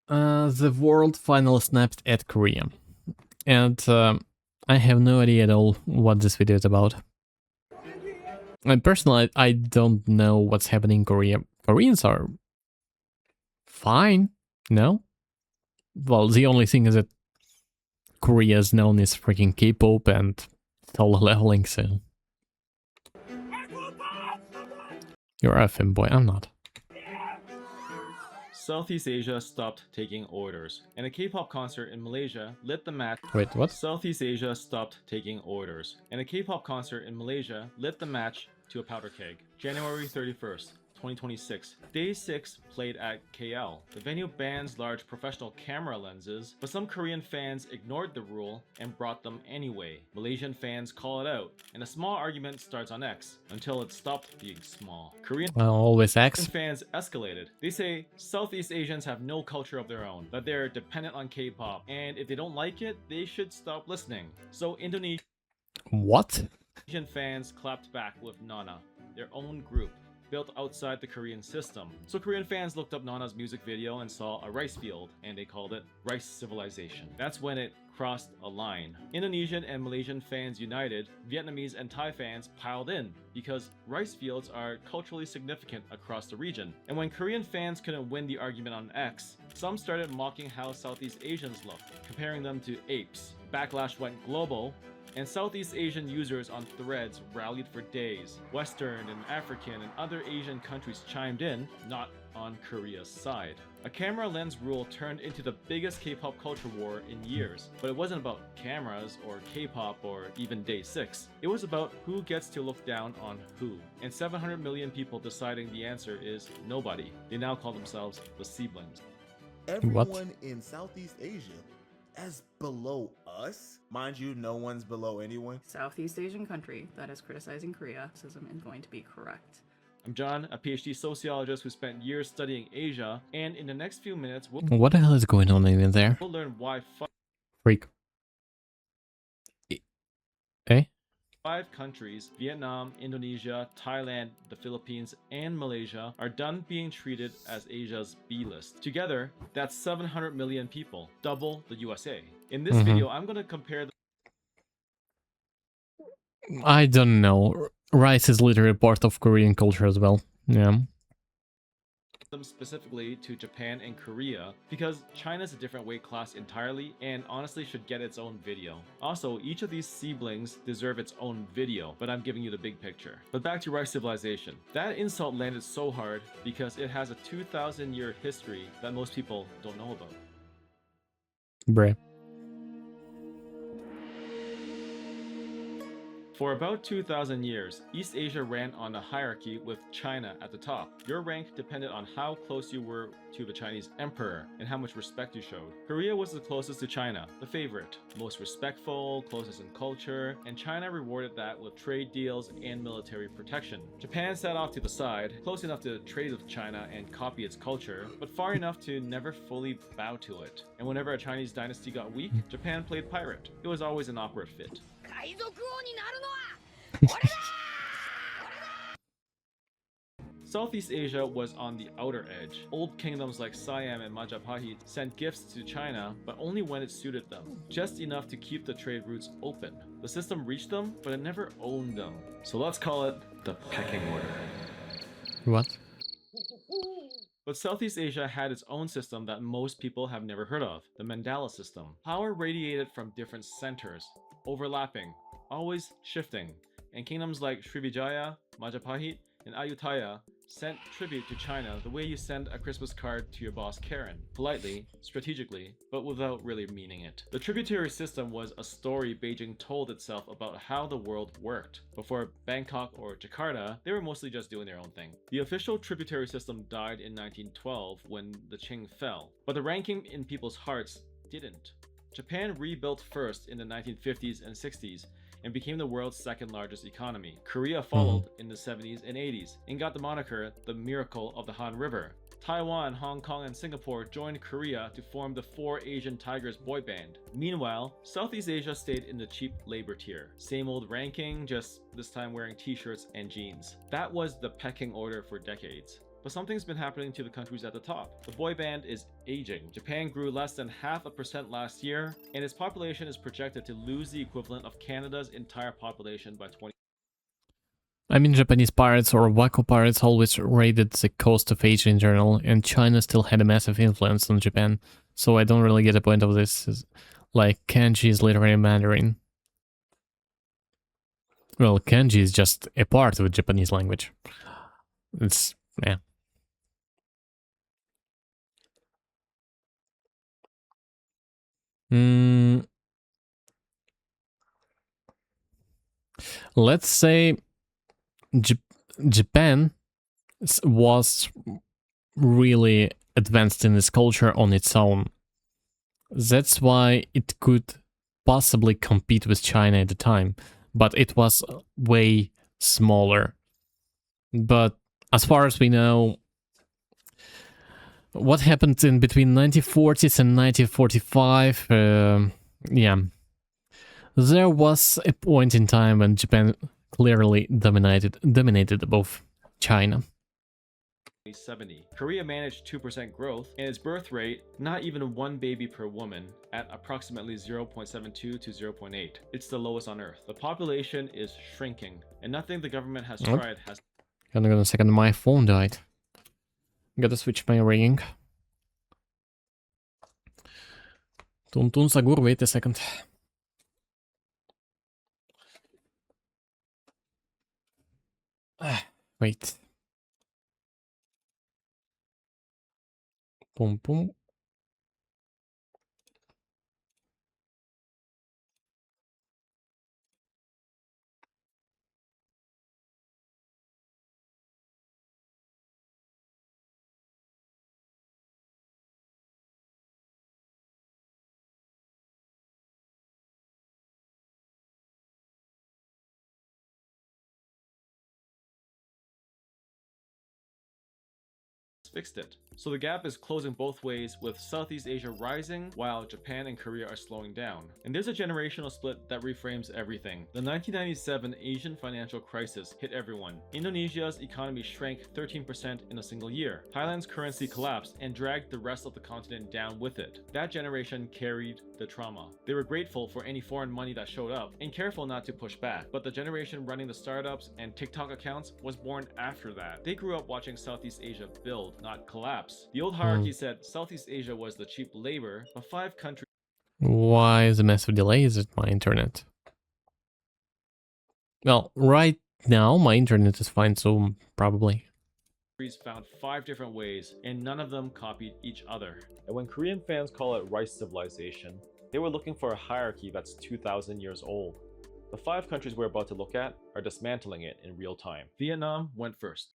The world finally snapped at Korea. And I have no idea at all what this video is about. And personally, I don't know what's happening in Korea. Koreans are fine, no? Well, the only thing is that Korea is known as freaking K-pop and solo leveling, so... You're a femboy, I'm not. Southeast Asia stopped taking orders, and a K-pop concert in Malaysia lit the match. Wait, what? Southeast Asia stopped taking orders, and a K-pop concert in Malaysia lit the match to a powder keg. January 31st, 2026. Day 6 played at KL. The venue bans large professional camera lenses, but some Korean fans ignored the rule and brought them anyway. Malaysian fans call it out, and a small argument starts on X until it stopped being small. Korean Always X. fans escalated. They say Southeast Asians have no culture of their own, that they're dependent on K-pop, and if they don't like it, they should stop listening. So Indonesian What? fans clapped back with Nana, their own group, built outside the Korean system. So Korean fans looked up Nana's music video and saw a rice field, and they called it Rice Civilization. That's when it crossed a line. Indonesian and Malaysian fans united, Vietnamese and Thai fans piled in, because rice fields are culturally significant across the region. And when Korean fans couldn't win the argument on X, some started mocking how Southeast Asians looked, comparing them to apes. Backlash went global, and Southeast Asian users on threads rallied for days. Western and African and other Asian countries chimed in, not on Korea's side. A camera lens rule turned into the biggest K-pop culture war in years, but it wasn't about cameras or K-pop or even Day 6. It was about who gets to look down on who, and 700 million people deciding the answer is nobody. They now call themselves the Siblings. Everyone in Southeast Asia as below us? Mind you, no one's below anyone. Southeast Asian country that is criticizing Korea is going to be correct. I'm John, a PhD sociologist who spent years studying Asia, and in the next few minutes, What the hell is going on even there? we'll learn why Freak. Eh? 5 countries, Vietnam, Indonesia, Thailand, the Philippines, and Malaysia, are done being treated as Asia's B-list. Together, that's 700 million people, double the USA. In this video, I'm going to compare I don't know. Rice is literally part of Korean culture as well. Yeah. them specifically to Japan and Korea, because China's a different weight class entirely and honestly should get its own video. Also, each of these siblings deserve its own video, but I'm giving you the big picture. But back to Rice Civilization. That insult landed so hard because it has a 2,000-year history that most people don't know about. Bruh. For about 2,000 years, East Asia ran on a hierarchy with China at the top. Your rank depended on how close you were to the Chinese emperor and how much respect you showed. Korea was the closest to China, the favorite, most respectful, closest in culture, and China rewarded that with trade deals and military protection. Japan sat off to the side, close enough to trade with China and copy its culture, but far enough to never fully bow to it. And whenever a Chinese dynasty got weak, Japan played pirate. It was always an awkward fit. Southeast Asia was on the outer edge. Old kingdoms like Siam and Majapahit sent gifts to China, but only when it suited them, just enough to keep the trade routes open. The system reached them, but it never owned them. So let's call it the pecking order. What? But Southeast Asia had its own system that most people have never heard of, the mandala system. Power radiated from different centers, overlapping, always shifting, and kingdoms like Srivijaya, Majapahit, and Ayutthaya sent tribute to China the way you send a Christmas card to your boss Karen, politely, strategically, but without really meaning it. The tributary system was a story Beijing told itself about how the world worked. Before Bangkok or Jakarta, they were mostly just doing their own thing. The official tributary system died in 1912 when the Qing fell, but the ranking in people's hearts didn't. Japan rebuilt first in the 1950s and 60s, and became the world's second largest economy. Korea followed in the 70s and 80s and got the moniker the Miracle of the Han River. Taiwan, Hong Kong, and Singapore joined Korea to form the Four Asian Tigers boy band. Meanwhile, Southeast Asia stayed in the cheap labor tier. Same old ranking, just this time wearing t-shirts and jeans. That was the pecking order for decades. But something's been happening to the countries at the top. The boy band is aging. Japan grew less than 0.5% last year, and its population is projected to lose the equivalent of Canada's entire population by 20. I mean, Japanese pirates or Wako pirates always raided the coast of Asia in general, and China still had a massive influence on Japan, so I don't really get the point of this. Like, kanji is literally Mandarin. Well, kanji is just a part of the Japanese language. It's, yeah. Let's say Japan was really advanced in its culture on its own. That's why it could possibly compete with China at the time, but it was way smaller. But as far as we know, what happened in between 1940s and 1945, yeah, there was a point in time when Japan clearly dominated above China. 70. Korea managed 2% growth, and its birth rate, not even one baby per woman, at approximately 0.72 to 0.8. It's the lowest on Earth. The population is shrinking, and nothing the government has tried has... Hang on a second, my phone died. Gotta switch my ringing. Tuntun Sagur, wait a second. Wait. Boom, boom. fixed it. So the gap is closing both ways, with Southeast Asia rising while Japan and Korea are slowing down. And there's a generational split that reframes everything. The 1997 Asian financial crisis hit everyone. Indonesia's economy shrank 13% in a single year. Thailand's currency collapsed and dragged the rest of the continent down with it. That generation carried the trauma. They were grateful for any foreign money that showed up and careful not to push back. But the generation running the startups and TikTok accounts was born after that. They grew up watching Southeast Asia build, not collapse. The old hierarchy said Southeast Asia was the cheap labor of 5 countries. Why is a massive delay? Is it my internet? Well, right now my internet is fine, so probably. Found 5 different ways, and none of them copied each other. And when Korean fans call it rice civilization, they were looking for a hierarchy that's 2,000 years old. The 5 countries we're about to look at are dismantling it in real time. Vietnam went first.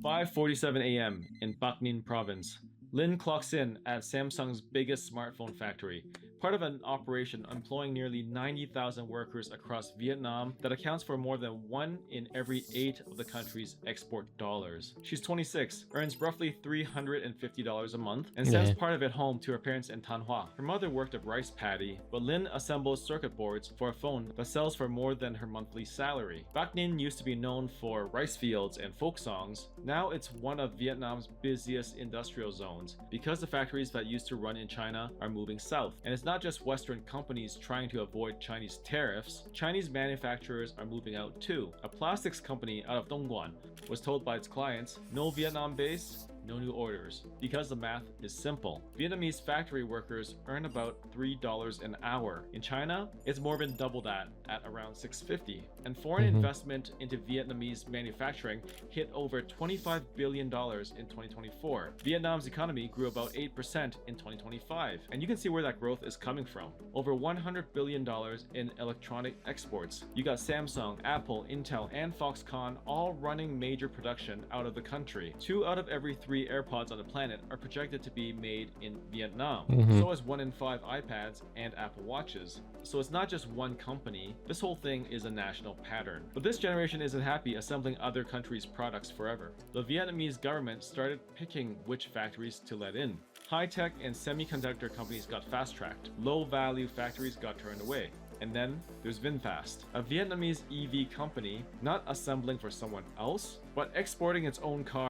5:47 a.m. in Bắc Ninh province. Lin clocks in at Samsung's biggest smartphone factory, part of an operation employing nearly 90,000 workers across Vietnam that accounts for more than 1 in every 8 of the country's export dollars. She's 26, earns roughly $350 a month, and sends part of it home to her parents in Thanh Hoa. Her mother worked a rice paddy, but Lin assembles circuit boards for a phone that sells for more than her monthly salary. Bac Ninh used to be known for rice fields and folk songs. Now it's one of Vietnam's busiest industrial zones, because the factories that used to run in China are moving south. And it's not just Western companies trying to avoid Chinese tariffs. Chinese manufacturers are moving out too. A plastics company out of Dongguan was told by its clients, no Vietnam base, no new orders, because the math is simple. Vietnamese factory workers earn about $3 an hour. In China, it's more than double that at around $6.50. And foreign investment into Vietnamese manufacturing hit over $25 billion in 2024. Vietnam's economy grew about 8% in 2025. And you can see where that growth is coming from. Over $100 billion in electronic exports. You got Samsung, Apple, Intel, and Foxconn all running major production out of the country. 2 out of every 3 AirPods on the planet are projected to be made in Vietnam. So is 1 in 5 iPads and Apple Watches. So it's not just one company. This whole thing is a national pattern. But this generation isn't happy assembling other countries' products forever. The Vietnamese government started picking which factories to let in. High-tech and semiconductor companies got fast-tracked. Low-value factories got turned away. And then there's VinFast, a Vietnamese EV company not assembling for someone else, but exporting its own cars.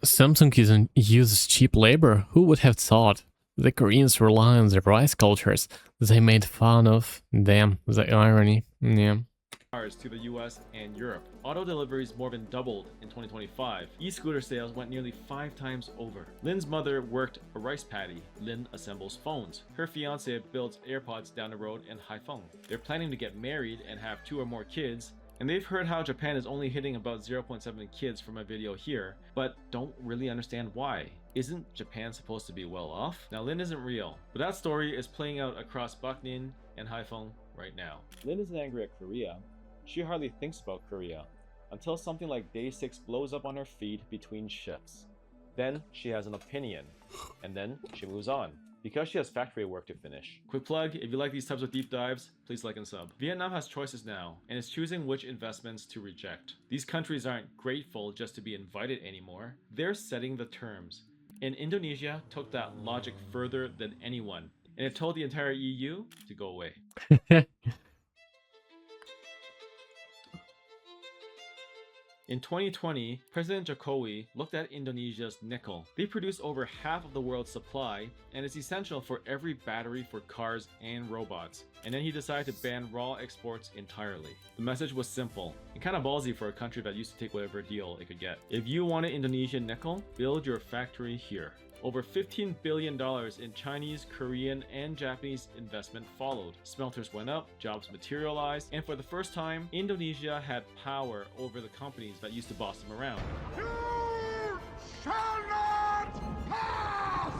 Samsung uses cheap labor. Who would have thought? The Koreans rely on their rice cultures. They made fun of. Damn, the irony. Yeah. To the US and Europe. Auto deliveries more than doubled in 2025. E-scooter sales went nearly 5 times over. Lynn's mother worked a rice paddy. Lynn assembles phones. Her fiance builds AirPods down the road in Haiphong. They're planning to get married and have 2 or more kids. And they've heard how Japan is only hitting about 0.7 kids from a video here, but don't really understand why. Isn't Japan supposed to be well off? Now Lynn isn't real, but that story is playing out across Baeknin and Haiphong right now. Lynn isn't angry at Korea. She hardly thinks about Korea until something like Day 6 blows up on her feed between shifts. Then she has an opinion, and then she moves on because she has factory work to finish. Quick plug, if you like these types of deep dives, please like and sub. Vietnam has choices now and is choosing which investments to reject. These countries aren't grateful just to be invited anymore, they're setting the terms. And Indonesia took that logic further than anyone, and it told the entire EU to go away. In 2020, President Jokowi looked at Indonesia's nickel. They produce over half of the world's supply, and it's essential for every battery for cars and robots. And then he decided to ban raw exports entirely. The message was simple, and kind of ballsy for a country that used to take whatever deal it could get. If you wanted Indonesian nickel, build your factory here. Over $15 billion in Chinese, Korean, and Japanese investment followed. Smelters went up, jobs materialized, and for the first time, Indonesia had power over the companies that used to boss them around. You shall not pass!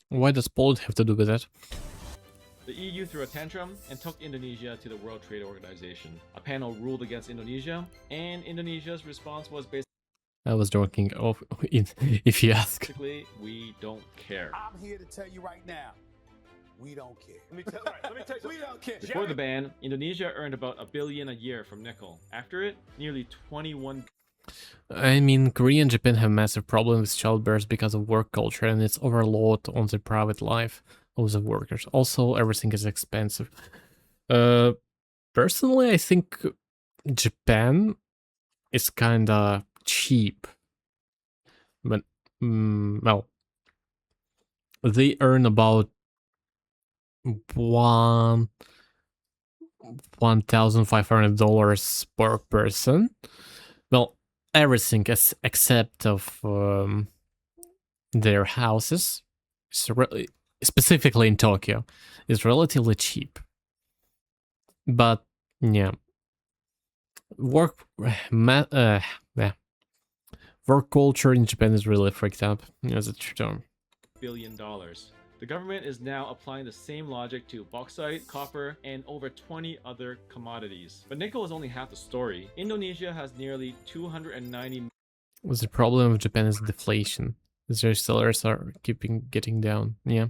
Why does Poland have to do with that? The EU threw a tantrum and took Indonesia to the World Trade Organization. A panel ruled against Indonesia, and Indonesia's response was I was joking. Oh, if you ask. basically, we don't care. I'm here to tell you right now, we don't care. Let me tell you, we don't care. Before the ban, Indonesia earned about $1 billion a year from nickel. After it, nearly 21. I mean, Korea and Japan have massive problems with childbirth because of work culture and its overload on the private life of the workers. Also, everything is expensive. Personally, I think Japan is kinda cheap, but well, they earn about $1,500 per person. Well, everything except of their houses, specifically in Tokyo, is relatively cheap. But yeah, work culture in Japan is really freaked up. As a term. $1 billion. The government is now applying the same logic to bauxite, copper, and over 20 other commodities. But nickel is only half the story. Indonesia has nearly 290. The problem of Japan is deflation. Their salaries are getting down. Yeah.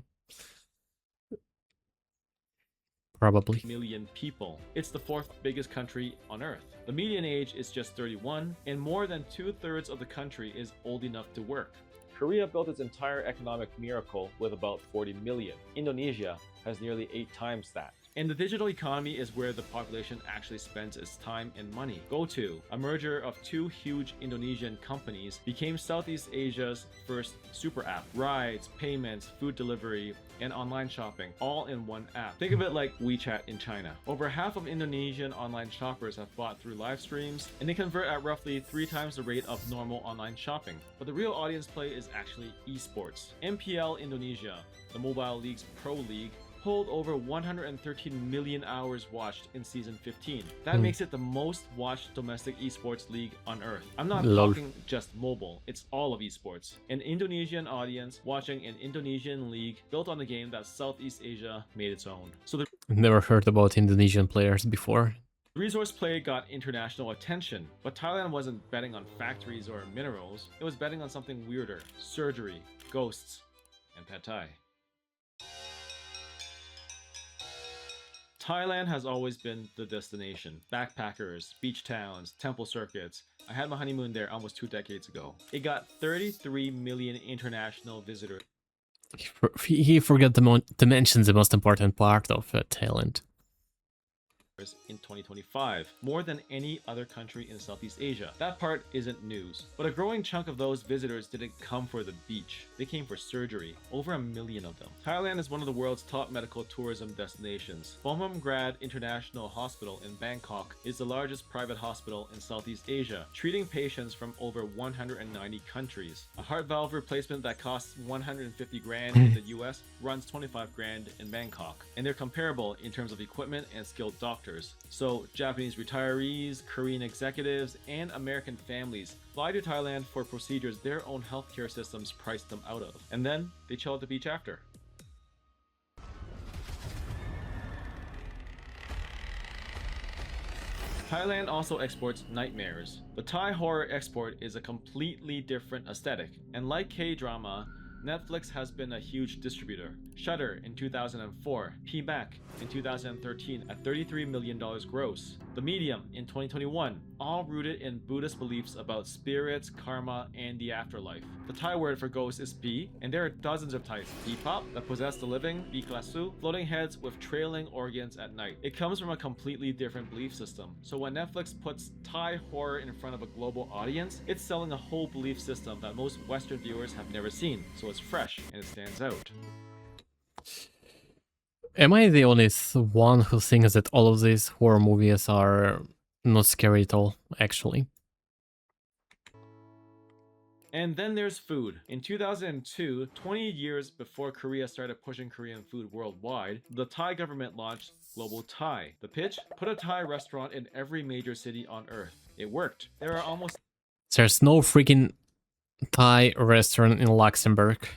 Probably. Million people. It's the 4th biggest country on Earth. The median age is just 31, and more than 2/3 of the country is old enough to work. Korea built its entire economic miracle with about 40 million. Indonesia has nearly 8 times that. And the digital economy is where the population actually spends its time and money. GoTo, a merger of 2 huge Indonesian companies, became Southeast Asia's first super app. Rides, payments, food delivery, and online shopping, all in one app. Think of it like WeChat in China. Over half of Indonesian online shoppers have bought through live streams, and they convert at roughly 3 times the rate of normal online shopping. But the real audience play is actually esports. MPL Indonesia, the Mobile League's Pro League, pulled over 113 million hours watched in season 15. That makes it the most watched domestic esports league on Earth. I'm not talking just mobile, it's all of esports. An Indonesian audience watching an Indonesian league built on a game that Southeast Asia made its own. So the Never heard about Indonesian players before. resource play got international attention, but Thailand wasn't betting on factories or minerals, it was betting on something weirder: surgery, ghosts, and pad thai. Thailand has always been the destination. Backpackers, beach towns, temple circuits. I had my honeymoon there almost 2 decades ago. It got 33 million international visitors. He forgot to mention the most important part of Thailand. in 2025, more than any other country in Southeast Asia. That part isn't news. But a growing chunk of those visitors didn't come for the beach. They came for surgery, over 1 million of them. Thailand is one of the world's top medical tourism destinations. Bumrungrad International Hospital in Bangkok is the largest private hospital in Southeast Asia, treating patients from over 190 countries. A heart valve replacement that costs 150 grand in the US runs 25 grand in Bangkok, and they're comparable in terms of equipment and skilled doctors. So Japanese retirees, Korean executives, and American families fly to Thailand for procedures their own healthcare systems price them out of. And then they chill at the beach after. Thailand also exports nightmares. The Thai horror export is a completely different aesthetic, and like K-drama, Netflix has been a huge distributor. Shudder in 2004, P-Back in 2013 at $33 million gross. The Medium in 2021, all rooted in Buddhist beliefs about spirits, karma, and the afterlife. The Thai word for ghost is Bi, and there are dozens of types. Bi-pop, that possess the living, Bi-klasu, floating heads with trailing organs at night. It comes from a completely different belief system. So when Netflix puts Thai horror in front of a global audience, it's selling a whole belief system that most Western viewers have never seen. So it's fresh and it stands out. Am I the only one who thinks that all of these horror movies are not scary at all, actually? And then there's food. In 2002, 20 years before Korea started pushing Korean food worldwide, the Thai government launched Global Thai. The pitch? Put a Thai restaurant in every major city on earth. It worked. There are almost... There's no freaking Thai restaurant in Luxembourg.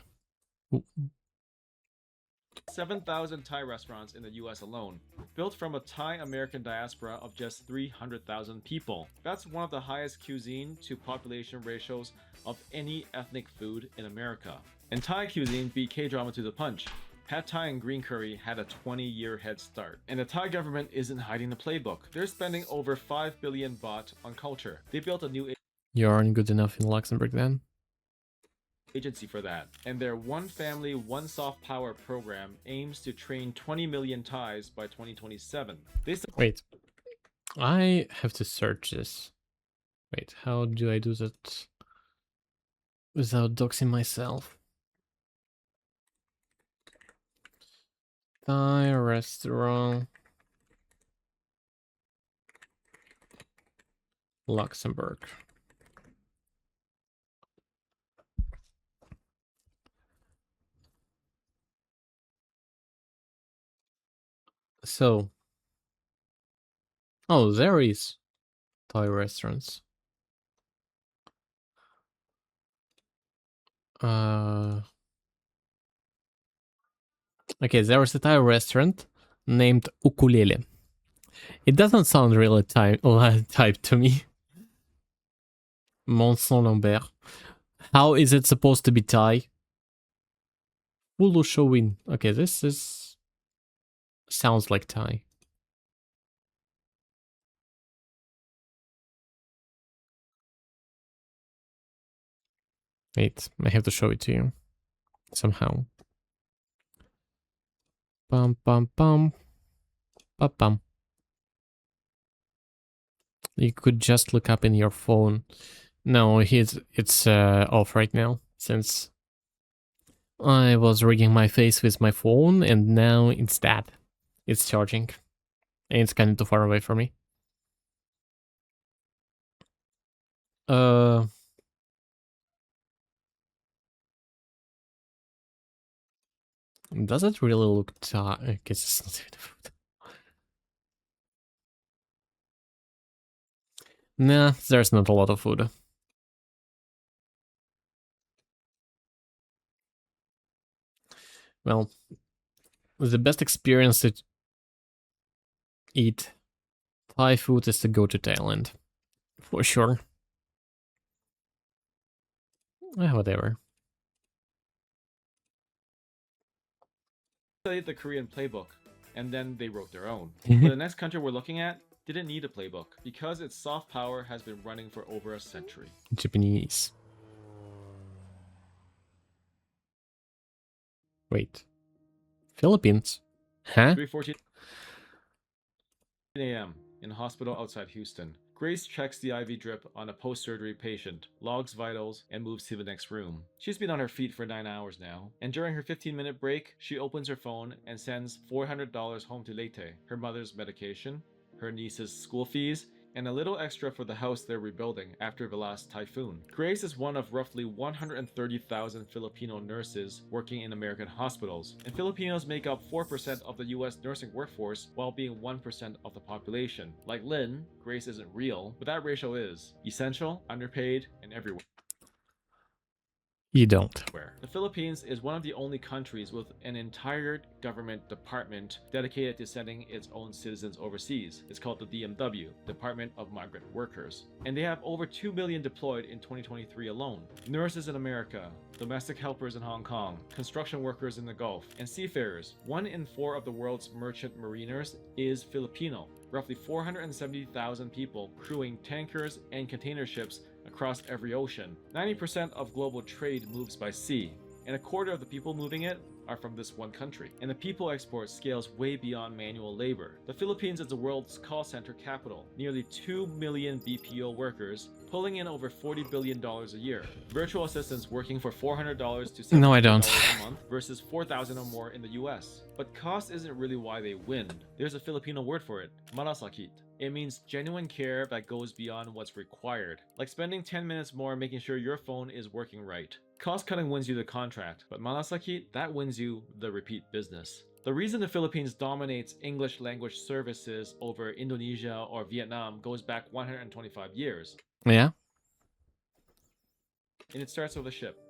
7,000 Thai restaurants in the US alone, built from a Thai-American diaspora of just 300,000 people. That's one of the highest cuisine to population ratios of any ethnic food in America. And Thai cuisine beat K-drama to the punch. Pad Thai and green curry had a 20-year head start. And the Thai government isn't hiding the playbook. They're spending over 5 billion baht on culture. They built a new You aren't good enough in Luxembourg then? agency for that, and their One Family, One Soft Power program aims to train 20 million Thais by 2027. Wait, I have to search this. Wait, how do I do that without doxing myself? Thai restaurant, Luxembourg. So, oh, there is Thai restaurants. Okay, there is a Thai restaurant named Ukulele. It doesn't sound really type to me. Mont Saint-Lambert. How is it supposed to be Thai? Wulu Showin. Okay, this is... sounds like Thai. Wait, I have to show it to you. Somehow. Bum bum bum. Bum bum. You could just look up in your phone. No, it's off right now, since I was rigging my face with my phone, and now it's that. It's charging. And it's kind of too far away for me. Does it really look Thai? I guess it's not even food. Nah, there's not a lot of food. Well, the best experience to eat Thai food is to go to Thailand. For sure. Whatever. studied the Korean playbook, and then they wrote their own. But the next country we're looking at didn't need a playbook, because its soft power has been running for over a century. Japanese. Wait. Philippines? Huh? 3:14 a.m. in a hospital outside Houston. Grace checks the IV drip on a post-surgery patient, logs vitals, and moves to the next room. She's been on her feet for 9 hours now, and during her 15-minute break, she opens her phone and sends $400 home to Leyte, her mother's medication, her niece's school fees, and a little extra for the house they're rebuilding after the last typhoon. Grace is one of roughly 130,000 Filipino nurses working in American hospitals, and Filipinos make up 4% of the US nursing workforce while being 1% of the population. Like Lynn, Grace isn't real, but that ratio is essential, underpaid, and everywhere. You don't. The Philippines is one of the only countries with an entire government department dedicated to sending its own citizens overseas. It's called the DMW, Department of Migrant Workers. And they have over 2 million deployed in 2023 alone. Nurses in America, domestic helpers in Hong Kong, construction workers in the Gulf, and seafarers. 1 in 4 of the world's merchant mariners is Filipino. Roughly 470,000 people crewing tankers and container ships across every ocean. 90% of global trade moves by sea, and a quarter of the people moving it are from this one country. And the people export scales way beyond manual labor. The Philippines is the world's call center capital. Nearly 2 million BPO workers, pulling in over $40 billion a year. Virtual assistants working for $400 to $700 No, I don't. a month versus $4,000 or more in the US. But cost isn't really why they win. There's a Filipino word for it, malasakit. It means genuine care that goes beyond what's required, like spending 10 minutes more making sure your phone is working right. Cost cutting wins you the contract, but malasakit, that wins you the repeat business. The reason the Philippines dominates English language services over Indonesia or Vietnam goes back 125 years. Yeah? And it starts with a ship.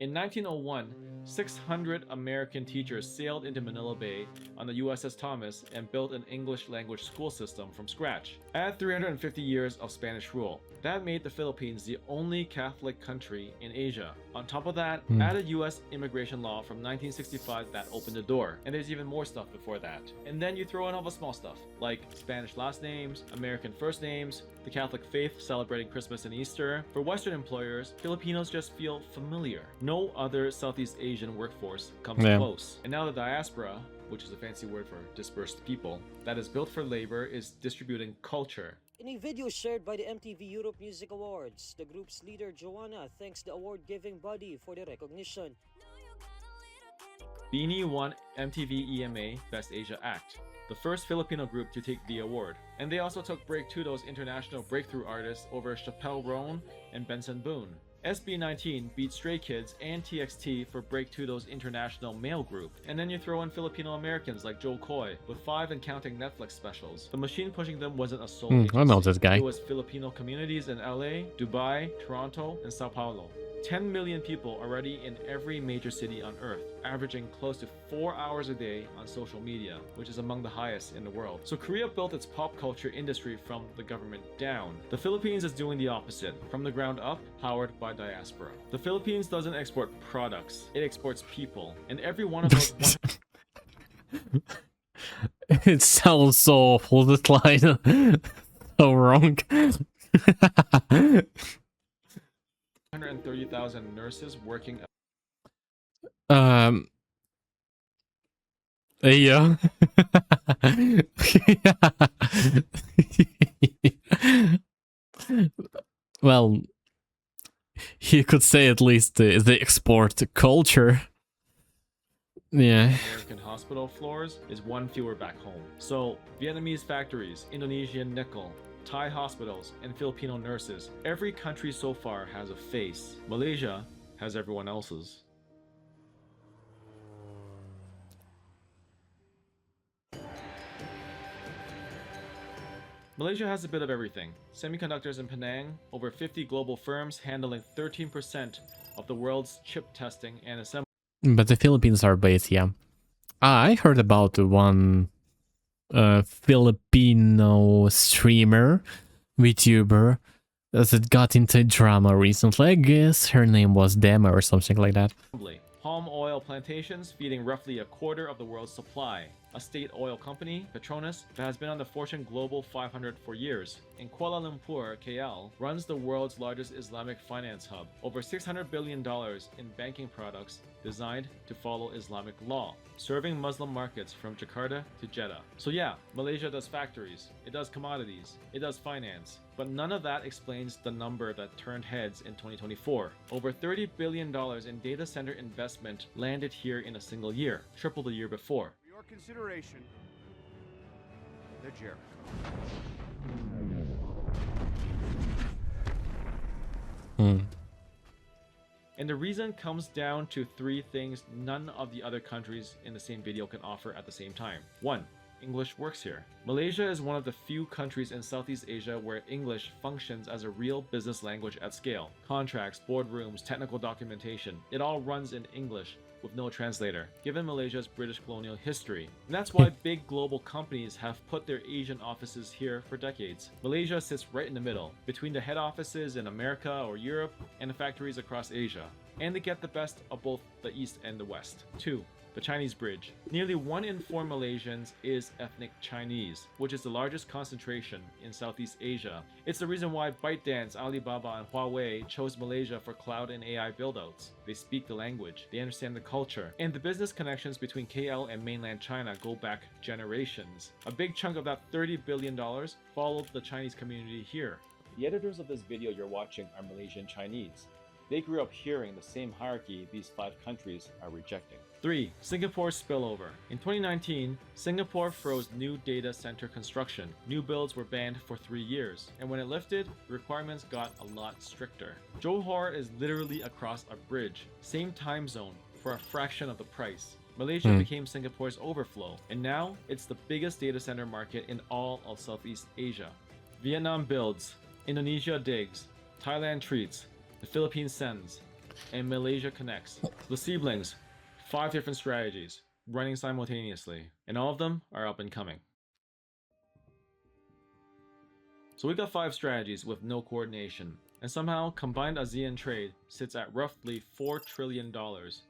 In 1901, 600 American teachers sailed into Manila Bay on the USS Thomas and built an English language school system from scratch. Add 350 years of Spanish rule. That made the Philippines the only Catholic country in Asia. On top of that, add a US immigration law from 1965 that opened the door. And there's even more stuff before that. And then you throw in all the small stuff, like Spanish last names, American first names, the Catholic faith celebrating Christmas and Easter. For Western employers, Filipinos just feel familiar. No other Southeast Asian workforce comes close. And now the diaspora, which is a fancy word for dispersed people, that is built for labor is distributing culture. In a video shared by the MTV Europe Music Awards, the group's leader Joanna thanks the award-giving body for the recognition. Beanie won MTV EMA Best Asia Act, the first Filipino group to take the award. And they also took Break2do's International Breakthrough Artist over Chappelle Roan and Benson Boone. SB19 beat Stray Kids and TXT for Break2do's international male group. And then you throw in Filipino Americans like Joe Coy with 5 and counting Netflix specials. The machine pushing them wasn't a sole agency. I know this guy. It was Filipino communities in LA, Dubai, Toronto, and Sao Paulo. 10 million people already in every major city on Earth, averaging close to 4 hours a day on social media, which is among the highest in the world. So Korea built its pop culture industry from the government down. The Philippines is doing the opposite, from the ground up, powered by diaspora. The Philippines doesn't export products, it exports people. And every one of those... It sounds so awful, this line. So wrong. 130,000 nurses working. Yeah. Well, you could say at least the export culture. Yeah. American hospital floors is 1 fewer back home. So Vietnamese factories, Indonesian nickel, Thai hospitals, and Filipino nurses. Every country so far has a face. Malaysia has everyone else's. Malaysia has a bit of everything. Semiconductors in Penang, over 50 global firms handling 13% of the world's chip testing and assembly. But the Philippines are based, yeah. I heard about one Filipino streamer, Vtuber, that got into drama recently. I guess her name was Dema or something like that. Palm oil plantations feeding roughly a quarter of the world's supply. a state oil company, Petronas, that has been on the Fortune Global 500 for years. And Kuala Lumpur, KL, runs the world's largest Islamic finance hub, over $600 billion in banking products designed to follow Islamic law, serving Muslim markets from Jakarta to Jeddah. So yeah, Malaysia does factories, it does commodities, it does finance, but none of that explains the number that turned heads in 2024. Over $30 billion in data center investment landed here in a single year, triple the year before. For your consideration, the Jericho. And the reason comes down to three things none of the other countries in the same video can offer at the same time. 1. English works here. Malaysia is one of the few countries in Southeast Asia where English functions as a real business language at scale. Contracts, boardrooms, technical documentation, it all runs in English with no translator, given Malaysia's British colonial history. And that's why big global companies have put their Asian offices here for decades. Malaysia sits right in the middle, between the head offices in America or Europe and the factories across Asia. And they get the best of both the East and the West. 2. The Chinese bridge. Nearly 1 in 4 Malaysians is ethnic Chinese, which is the largest concentration in Southeast Asia. It's the reason why ByteDance, Alibaba, and Huawei chose Malaysia for cloud and AI buildouts. They speak the language, they understand the culture, and the business connections between KL and mainland China go back generations. A big chunk of that $30 billion followed the Chinese community here. The editors of this video you're watching are Malaysian Chinese. They grew up hearing the same hierarchy these 5 countries are rejecting. 3. Singapore's spillover. In 2019, Singapore froze new data center construction. New builds were banned for 3 years, and when it lifted, the requirements got a lot stricter. Johor is literally across a bridge, same time zone, for a fraction of the price. Malaysia became Singapore's overflow, and now it's the biggest data center market in all of Southeast Asia. Vietnam builds, Indonesia digs, Thailand treats, the Philippines sends, and Malaysia connects. The siblings, 5 different strategies, running simultaneously, and all of them are up and coming. So we got 5 strategies with no coordination, and somehow combined ASEAN trade sits at roughly $4 trillion,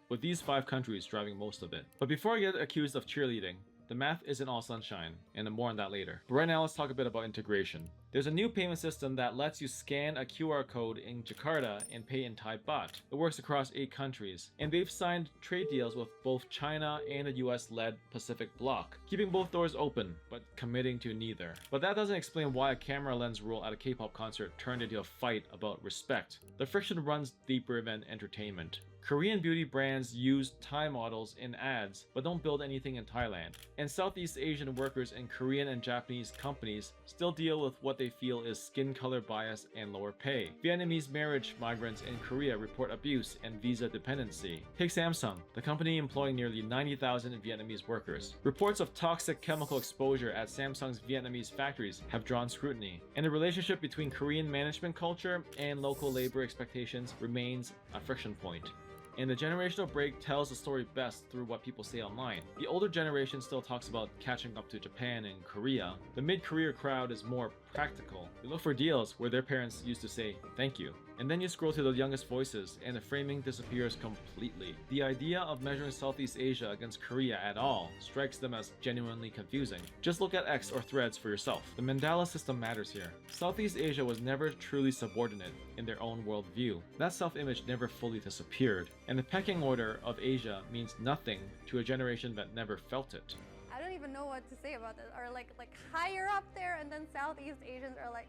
with these 5 countries driving most of it. But before I get accused of cheerleading, the math isn't all sunshine, and more on that later. But right now, let's talk a bit about integration. There's a new payment system that lets you scan a QR code in Jakarta and pay in Thai baht. It works across 8 countries, and they've signed trade deals with both China and the US-led Pacific Bloc, keeping both doors open, but committing to neither. But that doesn't explain why a camera lens rule at a K-pop concert turned into a fight about respect. The friction runs deeper than entertainment. Korean beauty brands use Thai models in ads, but don't build anything in Thailand. And Southeast Asian workers in Korean and Japanese companies still deal with what they feel is skin color bias and lower pay. Vietnamese marriage migrants in Korea report abuse and visa dependency. Take Samsung, the company employing nearly 90,000 Vietnamese workers. Reports of toxic chemical exposure at Samsung's Vietnamese factories have drawn scrutiny. And the relationship between Korean management culture and local labor expectations remains a friction point. And the generational break tells the story best through what people say online. The older generation still talks about catching up to Japan and Korea. The mid-career crowd is more practical. They look for deals where their parents used to say, thank you. And then you scroll to the youngest voices and the framing disappears completely. The idea of measuring Southeast Asia against Korea at all strikes them as genuinely confusing. Just look at X or Threads for yourself. The Mandela system matters here. Southeast Asia was never truly subordinate in their own worldview. That self-image never fully disappeared. And the pecking order of Asia means nothing to a generation that never felt it. I don't even know what to say about this. Or like higher up there, and then Southeast Asians are like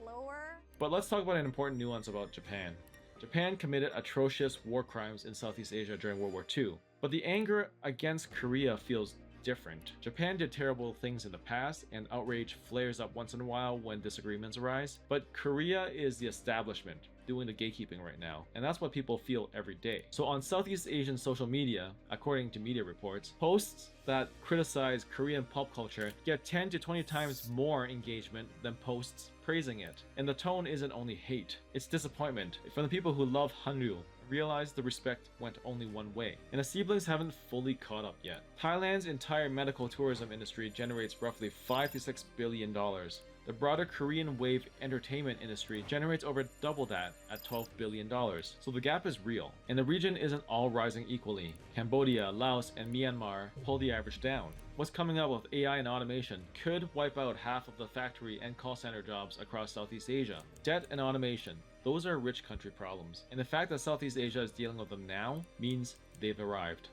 lower. But let's talk about an important nuance about Japan. Japan committed atrocious war crimes in Southeast Asia during World War II, but the anger against Korea feels different. Japan did terrible things in the past, and outrage flares up once in a while when disagreements arise, but Korea is the establishment doing the gatekeeping right now, and that's what people feel every day. So on Southeast Asian social media, according to media reports, posts that criticize Korean pop culture get 10 to 20 times more engagement than posts praising it. And the tone isn't only hate, it's disappointment from the people who love Hallyu, realize the respect went only one way, and the siblings haven't fully caught up yet. Thailand's entire medical tourism industry generates roughly $5 to $6 billion. The broader Korean wave entertainment industry generates over double that at $12 billion. So the gap is real, and the region isn't all rising equally. Cambodia, Laos, and Myanmar pull the average down. what's coming up with AI and automation could wipe out half of the factory and call center jobs across Southeast Asia. Debt and automation, those are rich country problems, and the fact that Southeast Asia is dealing with them now means they've arrived.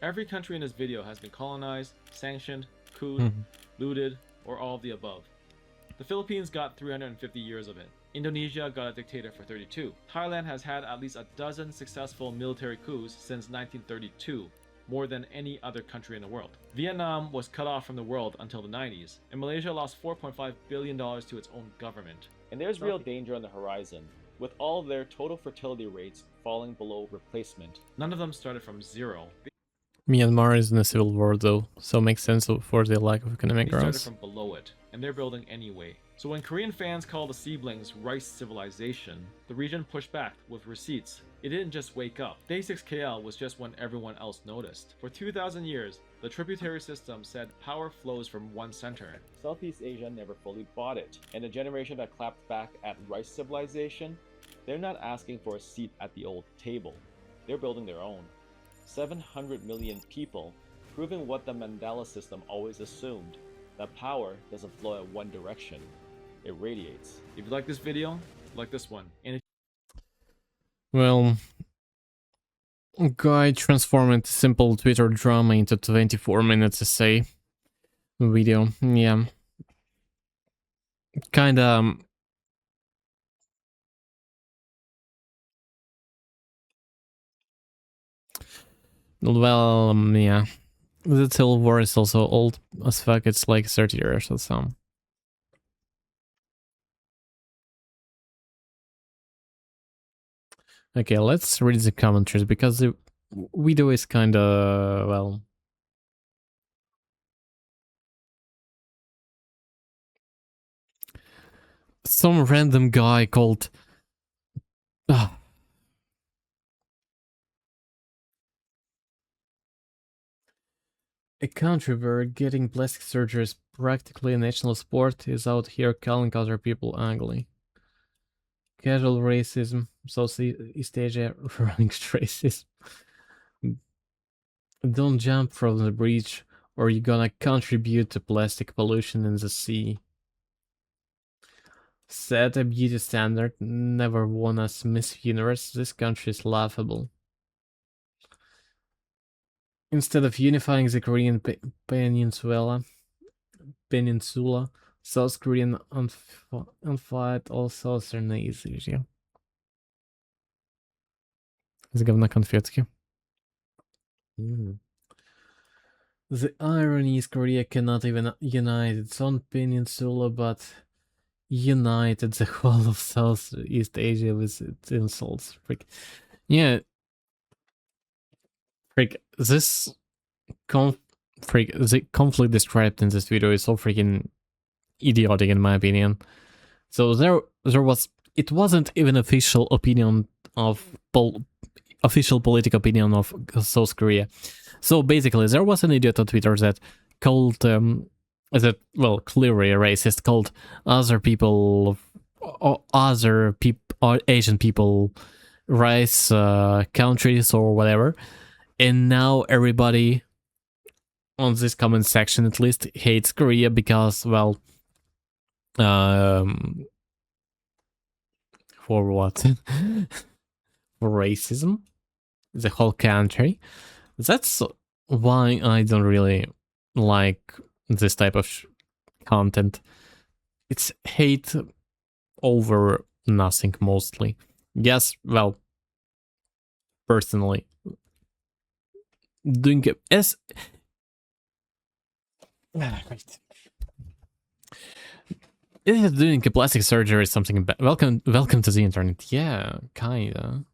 Every country in this video has been colonized, sanctioned, couped, looted, or all of the above. The Philippines got 350 years of it. Indonesia got a dictator for 32. Thailand has had at least a dozen successful military coups since 1932, more than any other country in the world. Vietnam was cut off from the world until the 90s, and Malaysia lost $4.5 billion to its own government. And there's real danger on the horizon, with all their total fertility rates falling below replacement. None of them started from zero. Myanmar is in a civil war though, so it makes sense for the lack of economic They started growth. from below it, and they're building anyway. So when Korean fans call the Seedlings rice civilization, the region pushed back with receipts. It didn't just wake up. Day 6 KL was just when everyone else noticed. For 2,000 years, the tributary system said power flows from one center. Southeast Asia never fully bought it, and the generation that clapped back at rice civilization, they're not asking for a seat at the old table. They're building their own. 700 million people, proving what the Mandela system always assumed, that power doesn't flow in one direction, it radiates. If you like this video, like this one. And if Well, guy transformed simple Twitter drama into 24 minutes essay video. Yeah. Kinda... well, yeah. The Civil War is also old as fuck, it's like 30 years or so. Okay, let's read the commentaries, because the video is kinda, well... some random guy called... A country where getting plastic surgery is practically a national sport is out here calling other people ugly. Casual racism, Southeast Asia running racism. Don't jump from the bridge or you're gonna contribute to plastic pollution in the sea. Set a beauty standard, never won as Miss Universe, this country is laughable. Instead of unifying the Korean peninsula, South Korean unfight all Southern Asia. Z говна конфетки. The irony is Korea cannot even unite its own peninsula, but united the whole of Southeast Asia with its insults. Freak. Yeah. Freak, this the conflict described in this video is so freaking idiotic in my opinion. So there was, it wasn't even official opinion of official political opinion of South Korea. So basically there was an idiot on Twitter that called that, well, clearly a racist, called other people or Asian people rice countries or whatever, and now everybody on this comment section at least hates Korea because, well, for what? For racism? The whole country? That's why I don't really like this type of content. It's hate over nothing mostly. Yes, well, personally, doing as right. Doing a plastic surgery is something welcome to the internet. Yeah, kinda.